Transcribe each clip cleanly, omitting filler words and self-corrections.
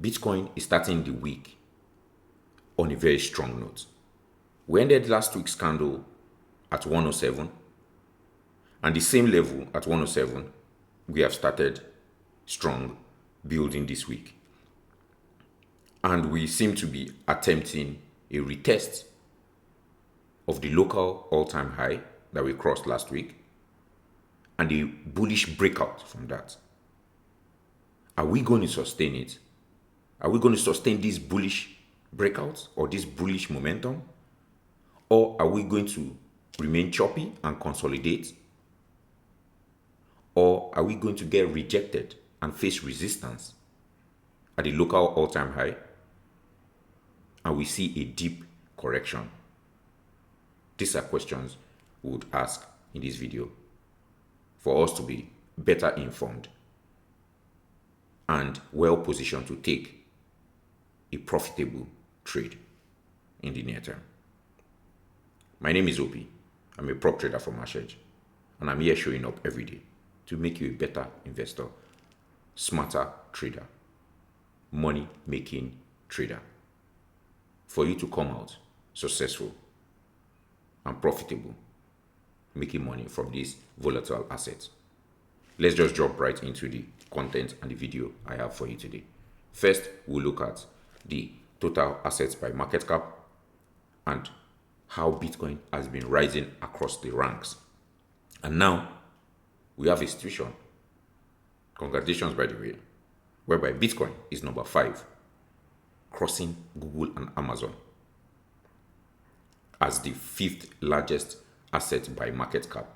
Bitcoin is starting the week on a very strong note. We ended last week's candle at 107, and the same level at 107 we have started strong building this week. And we seem to be attempting a retest of the local all-time high that we crossed last week and a bullish breakout from that. Are we going to sustain it? Are we going to sustain this bullish breakout or this bullish momentum? Or are we going to remain choppy and consolidate? Or are we going to get rejected and face resistance at the local all-time high and we see a deep correction? These are questions we would ask in this video for us to be better informed and well positioned to take a profitable trade in the near term. My name is Obi. I'm a prop trader from Ashedge, and I'm here showing up every day to make you a better investor, smarter trader, money-making trader, for you to come out successful and profitable, making money from these volatile assets. Let's just jump right into the content and the video I have for you today. First, we'll look at the total assets by market cap and how Bitcoin has been rising across the ranks. And now we have a situation, congratulations by the way, whereby Bitcoin is number 5, crossing Google and Amazon as the 5th largest asset by market cap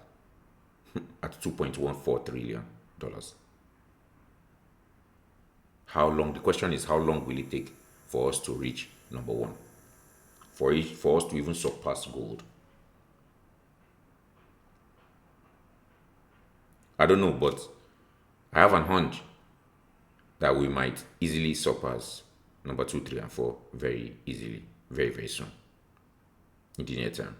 at $2.14 trillion. How long? The question is, how long will it take for us to reach number 1? For us to even surpass gold? I don't know, but I have an hunch that we might easily surpass number 2, 3, and 4 very easily, very, very soon in the near term.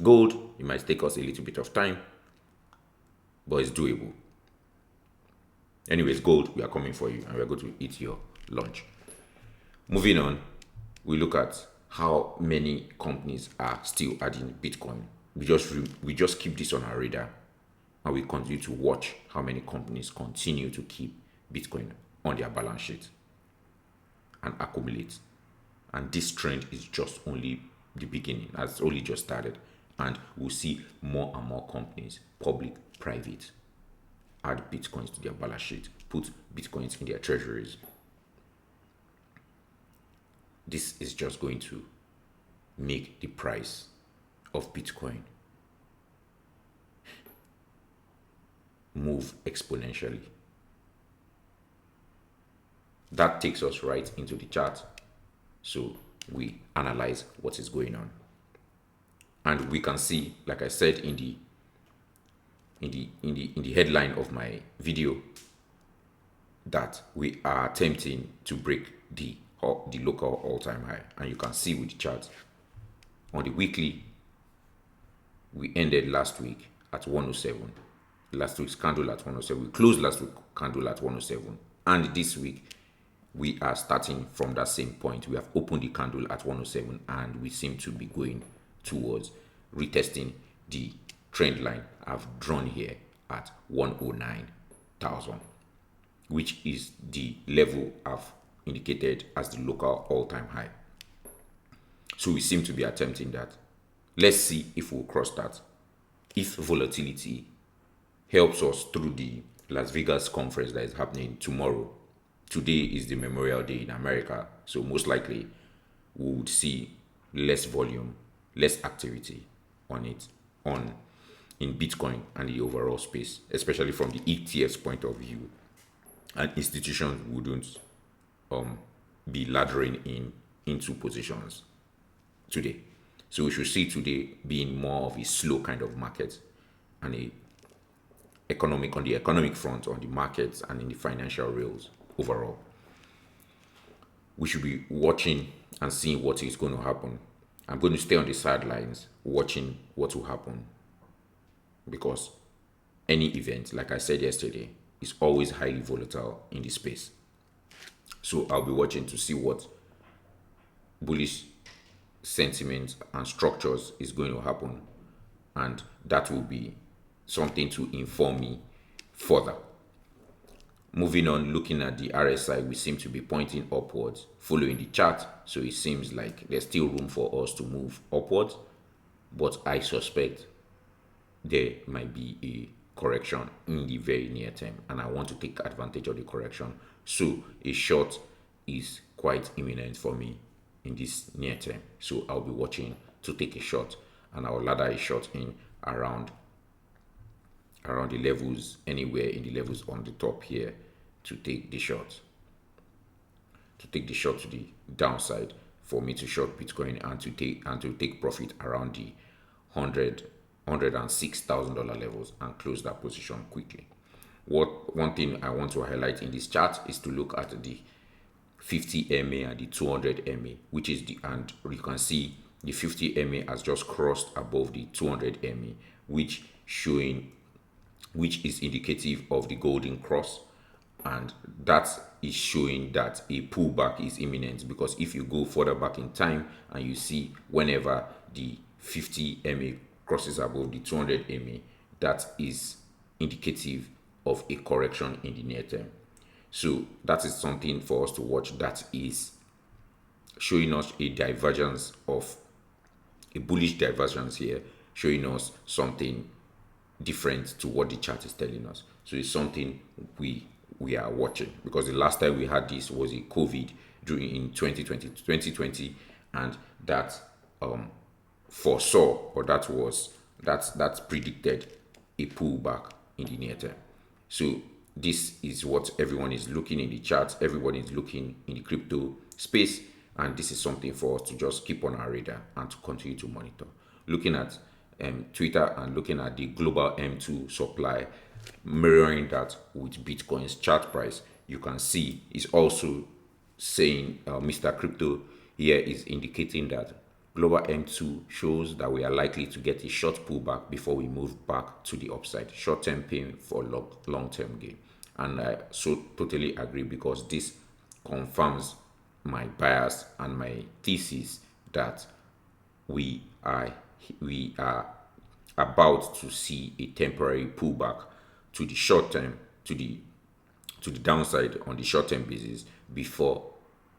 Gold, it might take us a little bit of time, but it's doable. Anyways, gold, we are coming for you and we are going to eat your lunch. Moving on, we look at how many companies are still adding Bitcoin. We just keep this on our radar and we continue to watch how many companies continue to keep Bitcoin on their balance sheet and accumulate. And this trend is just only the beginning, has only just started, and we'll see more and more companies, public, private, add Bitcoins to their balance sheet, put Bitcoins in their treasuries. This is just going to make the price of Bitcoin move exponentially. That takes us right into the chart, so we analyze what is going on, and we can see, like I said in the headline of my video, that we are attempting to break the local all-time high. And you can see with the chart on the weekly, we ended last week at 107. Last week's candle at 107. We closed last week's candle at 107, and this week we are starting from that same point. We have opened the candle at 107 and we seem to be going towards retesting the trend line I've drawn here at 109,000, which is the level I've indicated as the local all-time high. So we seem to be attempting that. Let's see if we'll cross that. If volatility helps us through the Las Vegas conference that is happening tomorrow. Today is the Memorial Day in America, so most likely we would see less volume, less activity in Bitcoin and the overall space, especially from the ETF's point of view, and institutions wouldn't be laddering into positions today. So we should see today being more of a slow kind of market and on the economic front, on the markets and in the financial rails overall. We should be watching and seeing what is going to happen. I'm going to stay on the sidelines watching what will happen, because any event, like I said yesterday, is always highly volatile in this space. So I'll be watching to see what bullish sentiment and structures is going to happen, and that will be something to inform me further. Moving on, looking at the RSI, we seem to be pointing upwards, following the chart. So it seems like there's still room for us to move upwards, but I suspect there might be a correction in the very near term, and I want to take advantage of the correction. So a short is quite imminent for me in this near term. So I'll be watching to take a short, and I'll ladder a short in around the levels, anywhere in the levels on the top here, to take the short to the downside, for me to short Bitcoin and to take profit around the $106,000 levels and close that position quickly. One thing I want to highlight in this chart is to look at the 50 MA and the 200 MA, which is and you can see the 50 MA has just crossed above the 200 MA, which is indicative of the golden cross, and that is showing that a pullback is imminent. Because if you go further back in time and you see whenever the 50 MA crosses above the 200 MA, that is indicative of a correction in the near term. So that is something for us to watch. That is showing us a divergence, of a bullish divergence here, showing us something different to what the chart is telling us. So it's something we are watching, because the last time we had this was a COVID in 2020, and that foresaw, or that's predicted a pullback in the near term. So this is what everyone is looking in the charts, everyone is looking in the crypto space, and this is something for us to just keep on our radar and to continue to monitor. Looking at Twitter and looking at the global M2 supply, mirroring that with Bitcoin's chart price, you can see is also saying Mr. Crypto here is indicating that global M2 shows that we are likely to get a short pullback before we move back to the upside. Short-term pain for long-term gain. And I so totally agree, because this confirms my bias and my thesis that we are about to see a temporary pullback to the short term, to the downside on the short term basis, before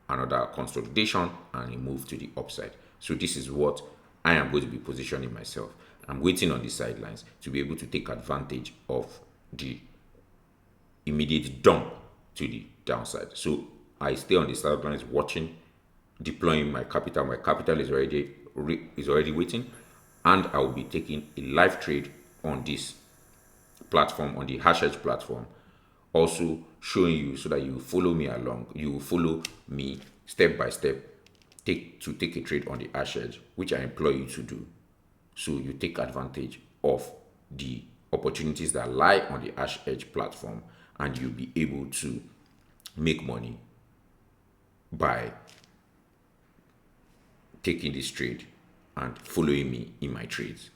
another consolidation and a move to the upside. So this is what I am going to be positioning myself. I'm waiting on the sidelines to be able to take advantage of the immediate dump to the downside. So I stay on the sidelines watching, deploying my capital. My capital is already waiting, and I will be taking a live trade on this platform, on the Hashedge platform, also showing you so that you follow me along. You will follow me step by step to take a trade on the Hashedge, which I implore you to do. So you take advantage of the opportunities that lie on the Hashedge platform, and you'll be able to make money by taking this trade and following me in my trades.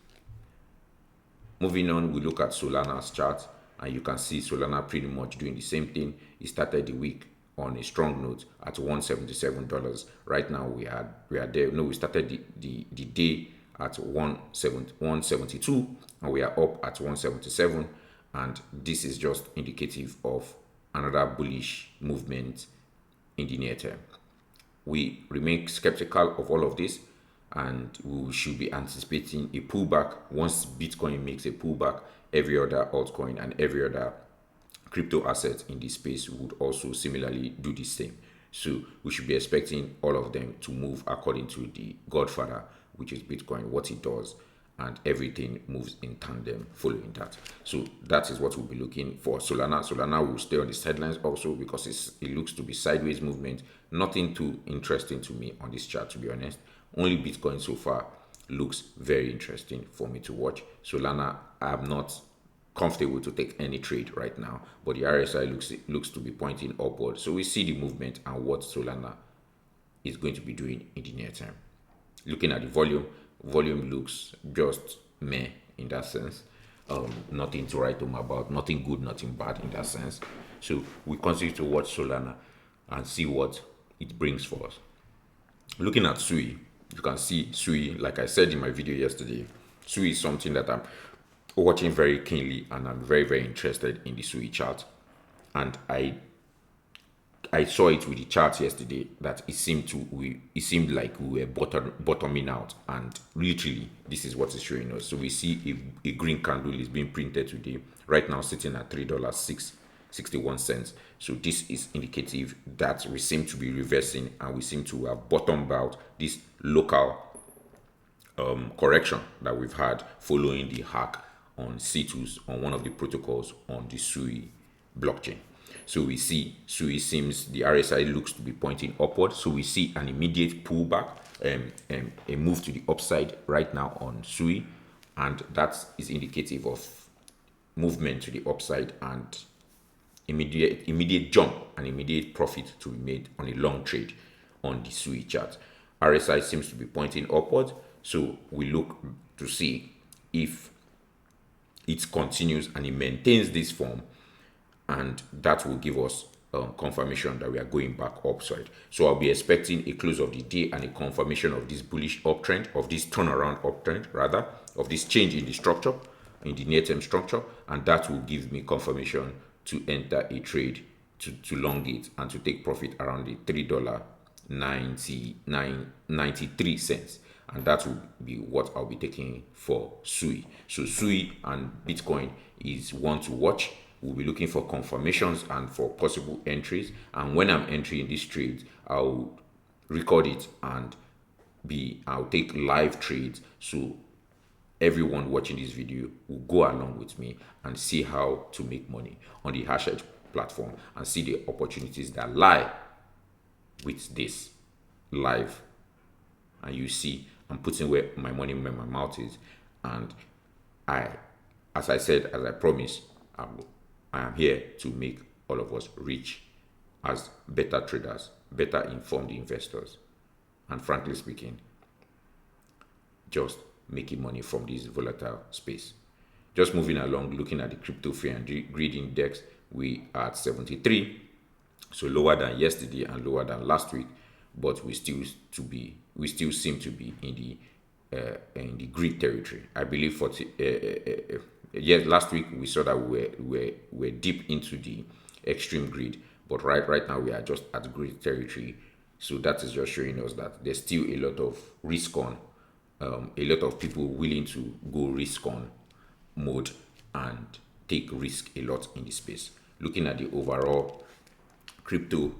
Moving on, we look at Solana's chart, and you can see Solana pretty much doing the same thing. It started the week on a strong note at $177. Right now we are there. No, we started the day at 172, and we are up at 177, and this is just indicative of another bullish movement in the near term. We remain skeptical of all of this, and we should be anticipating a pullback. Once Bitcoin makes a pullback, every other altcoin and every other crypto asset in this space would also similarly do the same. So we should be expecting all of them to move according to the godfather, which is Bitcoin, what it does, and everything moves in tandem following that. So that is what we'll be looking for. Solana will stay on the sidelines also, because it looks to be sideways movement. Nothing too interesting to me on this chart, to be honest. Only Bitcoin so far looks very interesting for me to watch. Solana, I'm not comfortable to take any trade right now, but the RSI looks to be pointing upward. So we see the movement and what Solana is going to be doing in the near term. Looking at the volume looks just meh in that sense. Nothing to write home about, nothing good, nothing bad in that sense. So we continue to watch Solana, and see what it brings for us. Looking at SUI, you can see SUI, like I said in my video yesterday, SUI is something that I'm watching very keenly, and I'm very, very interested in the SUI chart. And I saw it with the chart yesterday that it seemed like we were bottoming out, and literally this is what it's showing us. So we see a green candle is being printed today, right now sitting at $3.61. So this is indicative that we seem to be reversing, and we seem to have bottomed out this local correction that we've had following the hack on C2s on one of the protocols on the SUI blockchain. So we see SUI seems, the RSI looks to be pointing upward. So we see an immediate pullback, a move to the upside right now on SUI, and that is indicative of movement to the upside and immediate jump and immediate profit to be made on a long trade on the SUI chart. RSI seems to be pointing upward, so we look to see if it continues and it maintains this form, and that will give us confirmation that we are going back upside. So I'll be expecting a close of the day and a confirmation of this bullish uptrend, of this turnaround uptrend rather, of this change in the structure, in the near-term structure, and that will give me confirmation to enter a trade to long it and to take profit around the $3.93, and that will be what I'll be taking for SUI. So SUI and Bitcoin is one to watch. We'll be looking for confirmations and for possible entries, and when I'm entering this trade, I'll record it and I'll take live trades, so everyone watching this video will go along with me and see how to make money on the Hashedge platform and see the opportunities that lie with this live. And you see, I'm putting where my money, where my mouth is, and as I said, as I promised, I am here to make all of us rich as better traders, better informed investors, and frankly speaking, just making money from this volatile space. Just moving along, looking at the crypto fear and greed index, we are at 73, so lower than yesterday and lower than last week, but we still seem to be in the greed territory. I believe yes, last week we saw that we're deep into the extreme greed, but right now we are just at greed territory. So that is just showing us that there's still a lot of risk on, a lot of people willing to go risk on mode and take risk a lot in the space. Looking at the overall crypto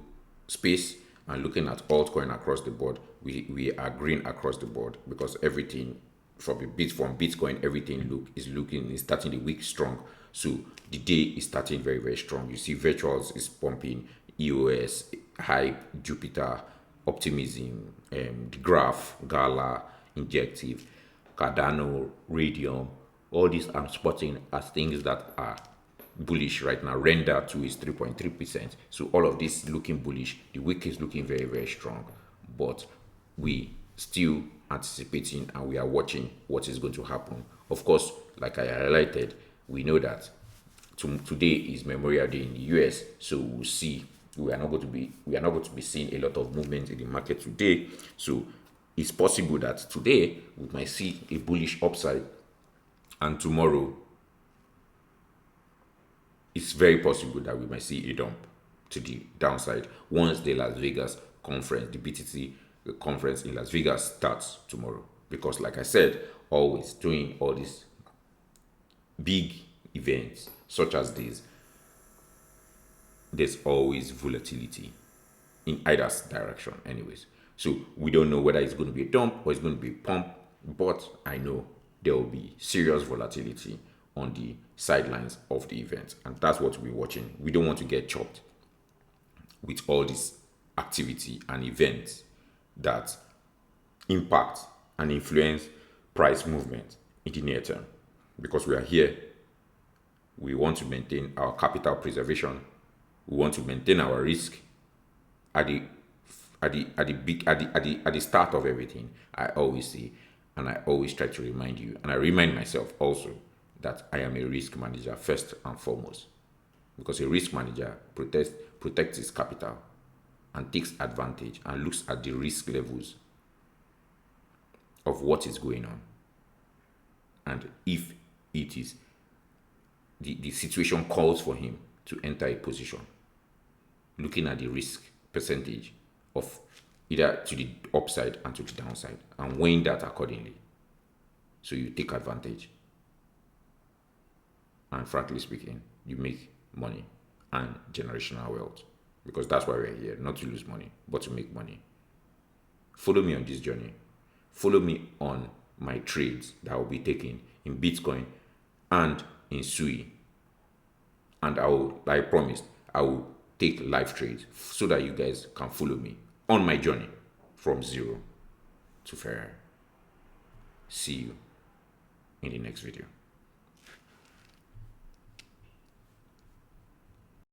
space and looking at altcoin across the board, we are green across the board, because everything from Bitcoin, everything is starting the week strong. So the day is starting very, very strong. You see virtuals is pumping, EOS, Hype, Jupiter, Optimism, the Graph, Gala, Injective, Cardano, Radium. All these I'm spotting as things that are bullish right now. Render 2 is 3.3%. So all of this looking bullish. The week is looking very, very strong. But we still anticipating and we are watching what is going to happen. Of course, like I highlighted, we know that today is Memorial Day in the US, so we'll see. We are not going to be seeing a lot of movement in the market today. So it's possible that today we might see a bullish upside, and tomorrow it's very possible that we might see a dump to the downside once the Las Vegas conference, the BTC conference in Las Vegas, starts tomorrow. Because like I said, always doing all these big events such as this, there's always volatility in either direction anyways. So we don't know whether it's going to be a dump or it's going to be a pump, but I know there will be serious volatility on the sidelines of the event, and that's what we're watching. We don't want to get chopped with all this activity and events that impact and influence price movement in the near term, because we are here. We want to maintain our capital preservation. We want to maintain our risk at the start of everything. I always say, and I always try to remind you, and I remind myself also, that I am a risk manager first and foremost, because a risk manager protects his capital and takes advantage and looks at the risk levels of what is going on, and if it is the situation calls for him to enter a position, looking at the risk percentage of either to the upside and to the downside, and weighing that accordingly, so you take advantage. And frankly speaking, you make money and generational wealth, because that's why we're here, not to lose money, but to make money. Follow me on this journey. Follow me on my trades that I will be taking in Bitcoin and in SUI. And I promised, I will take live trades so that you guys can follow me on my journey from zero to Ferrari. See you in the next video.